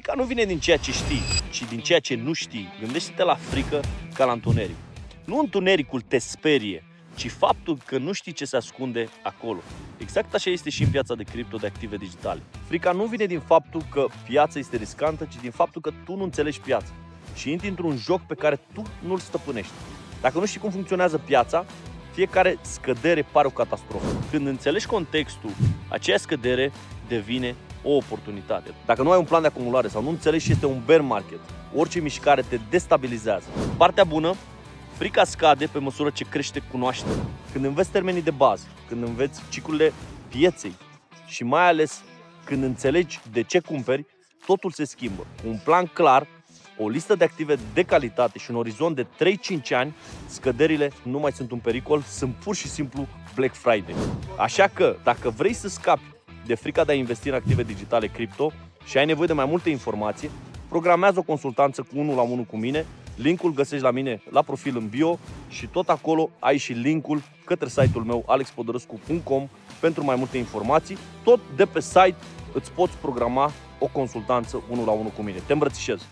Frica nu vine din ceea ce știi, ci din ceea ce nu știi. Gândește-te la frică ca la întuneric. Nu întunericul te sperie, ci faptul că nu știi ce se ascunde acolo. Exact așa este și în piața de cripto, de active digitale. Frica nu vine din faptul că piața este riscantă, ci din faptul că tu nu înțelegi piața și intri într-un joc pe care tu nu-l stăpânești. Dacă nu știi cum funcționează piața, fiecare scădere pare o catastrofă. Când înțelegi contextul, aceea scădere devine o oportunitate. Dacă nu ai un plan de acumulare sau nu înțelegi ce este un bear market, orice mișcare te destabilizează. Partea bună, frica scade pe măsură ce crește cunoașterea. Când înveți termenii de bază, când înveți ciclurile pieței și mai ales când înțelegi de ce cumperi, totul se schimbă. Cu un plan clar, o listă de active de calitate și un orizont de 3-5 ani, scăderile nu mai sunt un pericol, sunt pur și simplu Black Friday. Așa că, dacă vrei să scapi de frica de a investi în active digitale cripto și ai nevoie de mai multe informații, programează o consultanță cu 1 la 1 cu mine. Linkul găsești la mine la profil în bio și tot acolo ai și linkul către site-ul meu alexpodoroscu.com pentru mai multe informații. Tot de pe site îți poți programa o consultanță 1 la 1 cu mine. Te îmbrățișez!